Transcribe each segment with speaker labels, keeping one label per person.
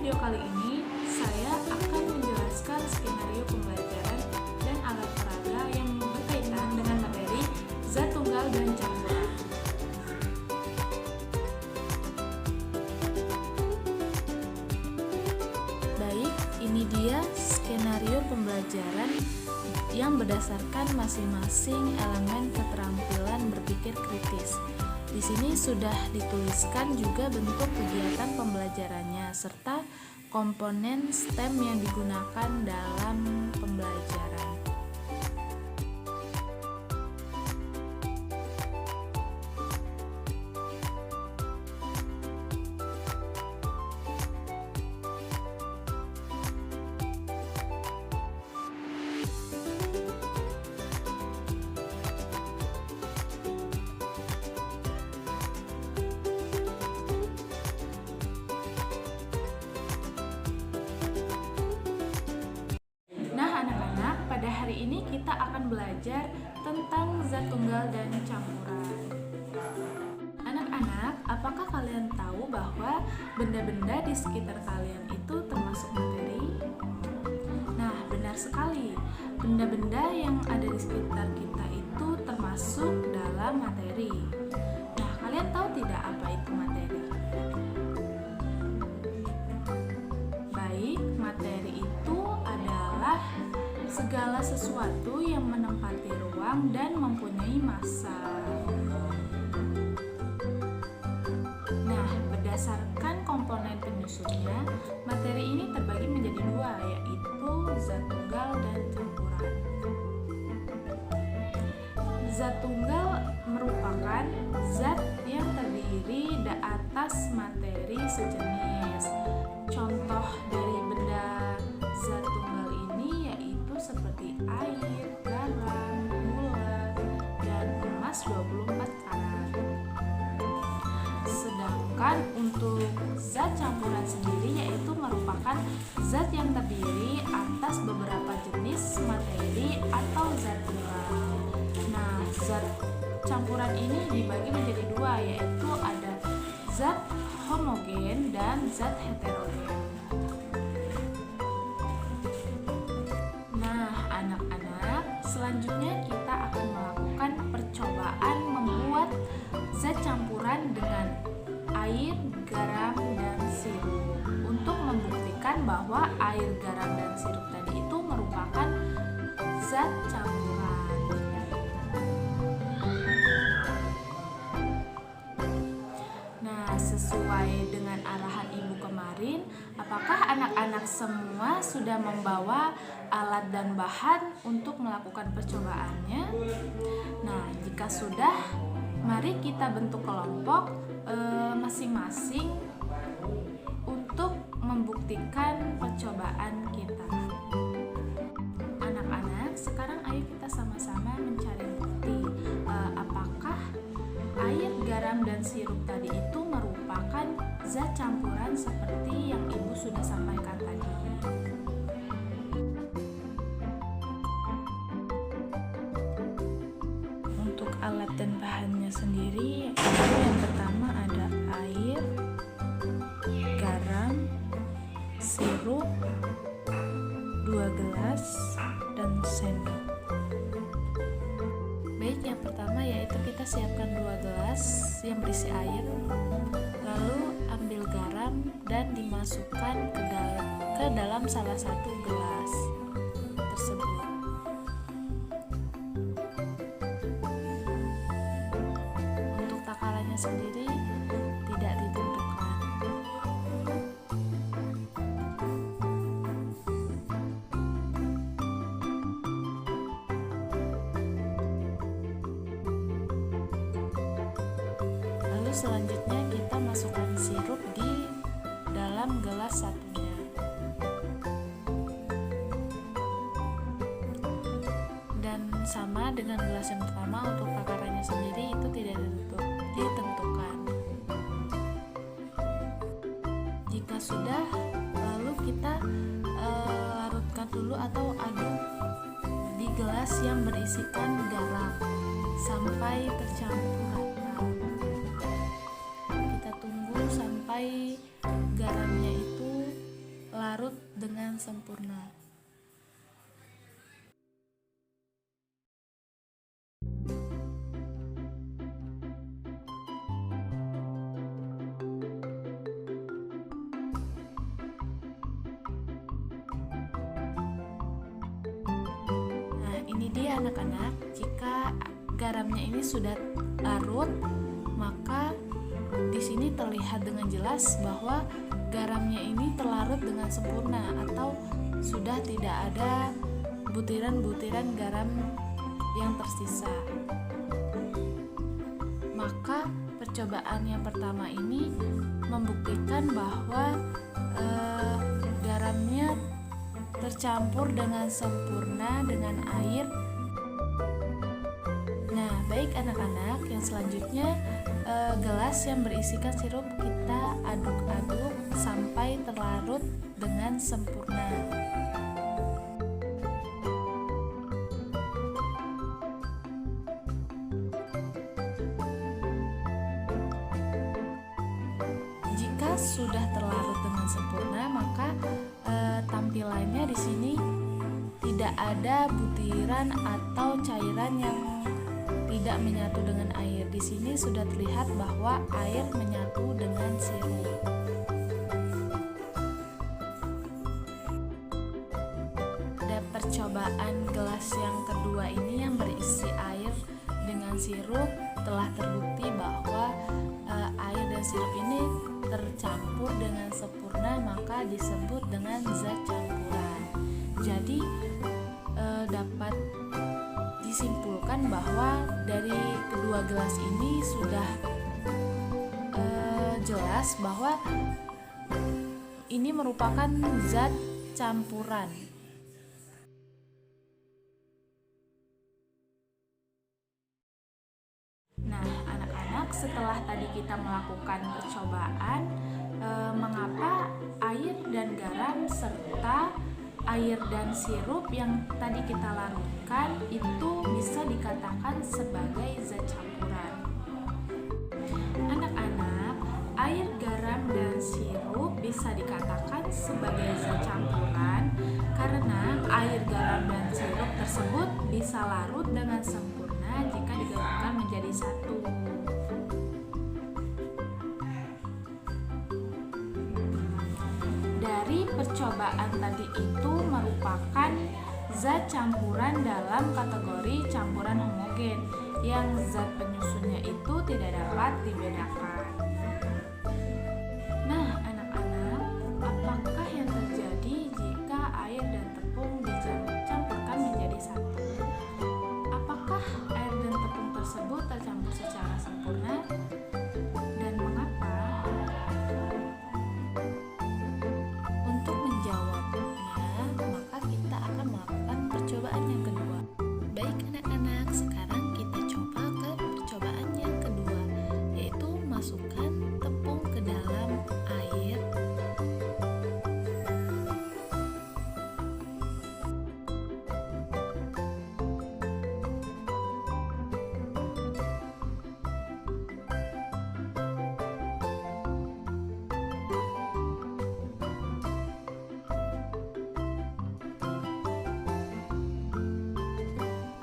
Speaker 1: video kali ini, saya akan menjelaskan skenario pembelajaran dan alat peraga yang berkaitan dengan materi zat tunggal dan campuran. Baik, ini dia skenario pembelajaran yang berdasarkan masing-masing elemen keterampilan berpikir kritis. Di sini sudah dituliskan juga bentuk kegiatan pembelajarannya serta komponen STEM yang digunakan dalam pembelajaran. Pada hari ini kita akan belajar tentang zat tunggal dan campuran. Anak-anak, apakah kalian tahu bahwa benda-benda di sekitar kalian itu termasuk materi? Nah, benar sekali. Benda-benda yang ada di sekitar kita itu termasuk dalam materi. Nah, kalian tahu tidak apa itu materi? Baik, materi itu adalah segala sesuatu yang menempati ruang dan mempunyai massa. Nah, berdasarkan komponen penyusunnya, materi ini terbagi menjadi dua, yaitu zat tunggal dan campuran. Zat tunggal merupakan zat yang terdiri di atas materi sejenis. Contoh dari benda zat tunggal ini yaitu seperti air, garam, gula, dan emas 24 karat. Sedangkan untuk zat campuran sendiri yaitu merupakan zat yang terdiri atas beberapa jenis materi atau zat tunggal. Nah, zat campuran ini dibagi menjadi dua, yaitu ada zat homogen dan zat heterogen. Selanjutnya kita akan melakukan percobaan membuat zat campuran dengan air, garam, dan sirup untuk membuktikan bahwa air, garam, dan sirup tadi itu merupakan zat campuran. Nah, sesuai dengan arahan ibu kemarin, apakah anak-anak semua sudah membawa alat dan bahan untuk melakukan percobaannya? Nah, jika sudah, mari kita bentuk kelompok masing-masing untuk membuktikan percobaan kita. Anak-anak, sekarang ayo kita sama-sama mencari bukti apakah air, garam, dan sirup tadi itu merupakan zat campuran seperti yang ibu sudah sampaikan tadi. Untuk alat dan bahannya sendiri, yang pertama ada air, garam, sirup, 2 gelas, dan sendok. Baik, yang pertama yaitu kita siapkan 2 gelas yang berisi air, lalu ambil garam dan dimasukkan ke dalam salah satu gelas tersebut. Untuk takarannya sendiri tidak ditentukan. Lalu selanjutnya kita masukkan sirup di dalam gelas satunya. Dan sama dengan gelas yang pertama, untuk takarannya sendiri itu tidak ditentukan. Jika sudah, lalu kita larutkan dulu atau aduk di gelas yang berisikan garam sampai tercampur rata. Kita tunggu sampai garamnya itu dengan sempurna. Nah, ini dia anak-anak, jika garamnya ini sudah larut, maka di sini terlihat dengan jelas bahwa garamnya ini terlarut dengan sempurna atau sudah tidak ada butiran-butiran garam yang tersisa. Maka percobaan yang pertama ini membuktikan bahwa garamnya tercampur dengan sempurna dengan air. Nah, baik anak-anak, yang selanjutnya gelas yang berisikan sirup kita aduk-aduk sampai terlarut dengan sempurna. Jika sudah terlarut dengan sempurna, maka tampilannya di sini tidak ada butiran atau cairan yang tidak menyatu dengan air. Di sini sudah terlihat bahwa air menyatu dengan sirup. Dan percobaan gelas yang kedua ini yang berisi air dengan sirup telah terbukti bahwa air dan sirup ini tercampur dengan sempurna, maka disebut dengan zat campuran. Jadi dapat disimpulkan bahwa dari kedua gelas ini sudah jelas bahwa ini merupakan zat campuran. Nah, anak-anak, setelah tadi kita melakukan percobaan mengapa air dan garam serta air dan sirup yang tadi kita larutkan itu bisa dikatakan sebagai zat campuran. Anak-anak, air, garam, dan sirup bisa dikatakan sebagai zat campuran karena air, garam, dan sirup tersebut bisa larut dengan sempurna jika digabungkan menjadi satu. Dari percobaan tadi itu merupakan zat campuran dalam kategori campuran homogen yang zat penyusunnya itu tidak dapat dibedakan. Nah, anak-anak, apakah yang terjadi jika air dan tepung dicampurkan menjadi satu? Apakah air dan tepung tersebut tercampur secara sempurna? Dan mengapa? Untuk menjawabnya, maka kita akan melakukan percobaan yang kedua. Baik anak-anak, sekarang kita coba ke percobaan yang kedua, yaitu masukkan tepung ke dalam air.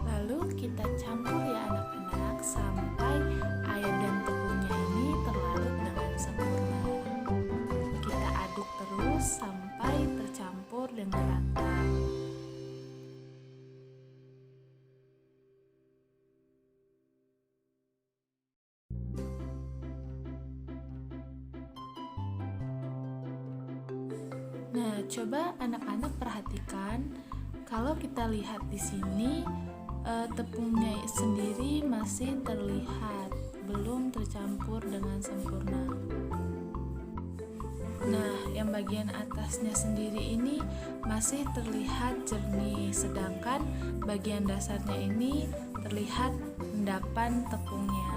Speaker 1: Lalu kita campur ya anak-anak sampai air dan tepungnya ini terlarut dengan sempurna. Kita aduk terus sampai tercampur dengan rata. Nah, coba anak-anak perhatikan, kalau kita lihat di sini tepungnya sendiri masih terlihat belum tercampur dengan sempurna. Nah, yang bagian atasnya sendiri ini masih terlihat jernih, sedangkan bagian dasarnya ini terlihat endapan tepungnya.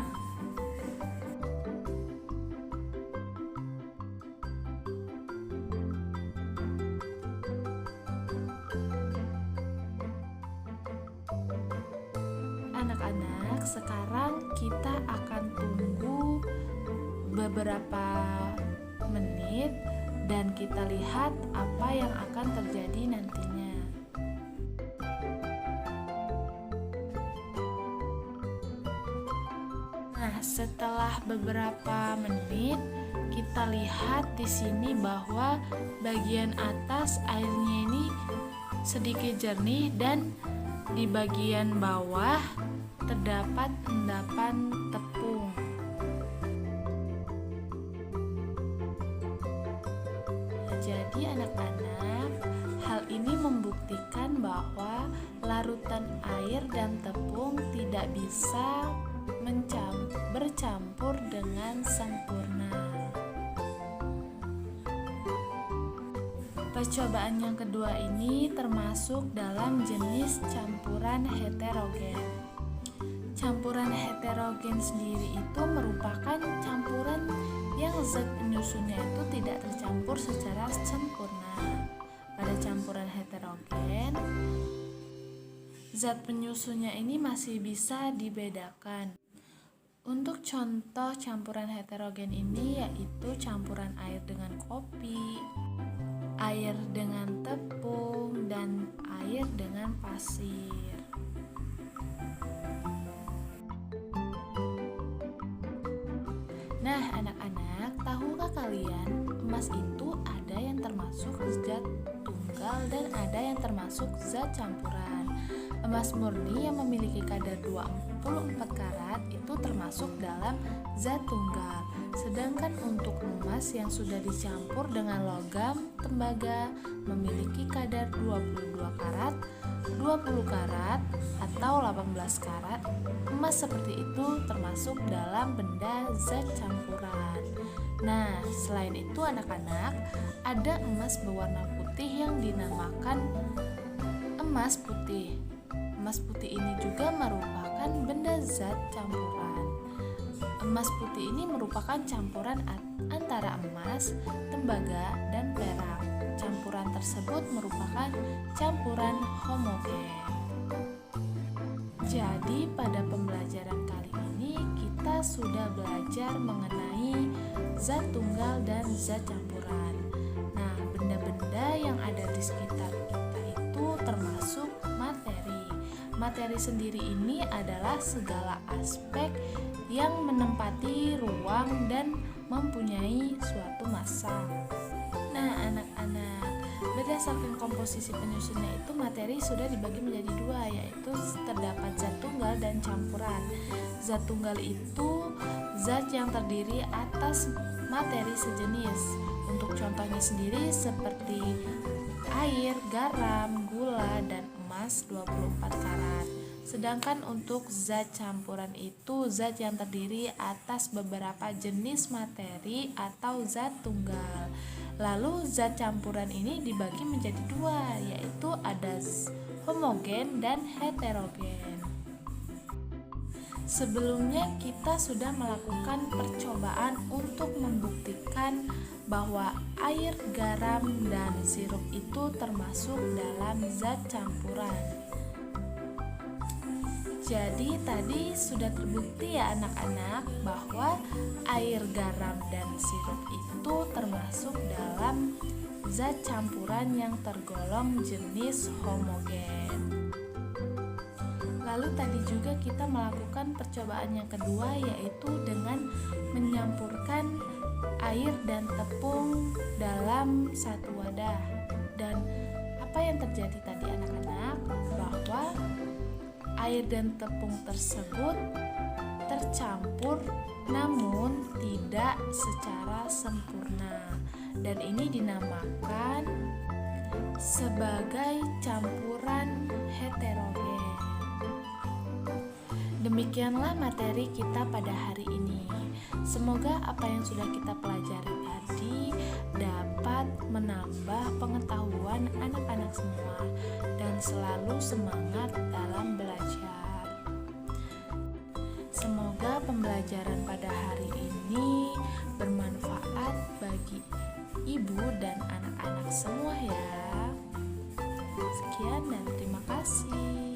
Speaker 1: Anak-anak, sekarang kita akan tunggu beberapa menit dan kita lihat apa yang akan terjadi nantinya. Nah, setelah beberapa menit kita lihat di sini bahwa bagian atas airnya ini sedikit jernih dan di bagian bawah terdapat endapan tepung. Jadi anak-anak, hal ini membuktikan bahwa larutan air dan tepung tidak bisa bercampur dengan sempurna. Percobaan yang kedua ini termasuk dalam jenis campuran heterogen. Campuran heterogen sendiri itu merupakan campuran yang zat penyusunnya itu tidak tercampur secara sempurna. Pada campuran heterogen, zat penyusunnya ini masih bisa dibedakan. Untuk contoh campuran heterogen ini yaitu campuran air dengan kopi, air dengan tepung, dan air dengan pasir. Nah, anak-anak, tahukah kalian emas itu ada yang termasuk zat tunggal dan ada yang termasuk zat campuran. Emas murni yang memiliki kadar 24 karat itu termasuk dalam zat tunggal. Sedangkan untuk emas yang sudah dicampur dengan logam tembaga memiliki kadar 22 karat, 20 karat, atau 18 karat, emas seperti itu termasuk dalam benda zat campuran. Nah, selain itu anak-anak, ada emas berwarna putih yang dinamakan emas putih. Emas putih ini juga merupakan benda zat campuran. Emas putih ini merupakan campuran antara emas, tembaga, dan perak. Campuran tersebut merupakan campuran homogen. Jadi pada pembelajaran kali ini kita sudah belajar mengenai zat tunggal dan zat campuran. Nah, benda-benda yang ada di sekitar kita itu termasuk materi. Materi sendiri ini adalah segala aspek yang menempati ruang dan mempunyai suatu massa. Nah, anak-anak, berdasarkan komposisi penyusunnya itu materi sudah dibagi menjadi dua, yaitu terdapat zat tunggal dan campuran. Zat tunggal itu zat yang terdiri atas materi sejenis. Untuk contohnya sendiri seperti air, garam, gula, dan emas 24 karat. Sedangkan untuk zat campuran itu zat yang terdiri atas beberapa jenis materi atau zat tunggal. Lalu zat campuran ini dibagi menjadi dua, yaitu ada homogen dan heterogen. Sebelumnya kita sudah melakukan percobaan untuk membuktikan bahwa air, garam, dan sirup itu termasuk dalam zat campuran. Jadi tadi sudah terbukti ya anak-anak bahwa air, garam, dan sirup itu termasuk dalam zat campuran yang tergolong jenis homogen. Lalu tadi juga kita melakukan percobaan yang kedua, yaitu dengan menyampurkan air dan tepung dalam satu wadah. Dan apa yang terjadi tadi anak-anak? Bahwa air dan tepung tersebut tercampur namun tidak secara sempurna, dan ini dinamakan sebagai campuran heterogen. Demikianlah materi kita pada hari ini. Semoga apa yang sudah kita pelajari tadi dapat menambah pengetahuan anak-anak semua dan selalu semangat dalam belajar. Semoga pembelajaran pada hari ini bermanfaat bagi ibu dan anak-anak semua ya. Sekian dan terima kasih.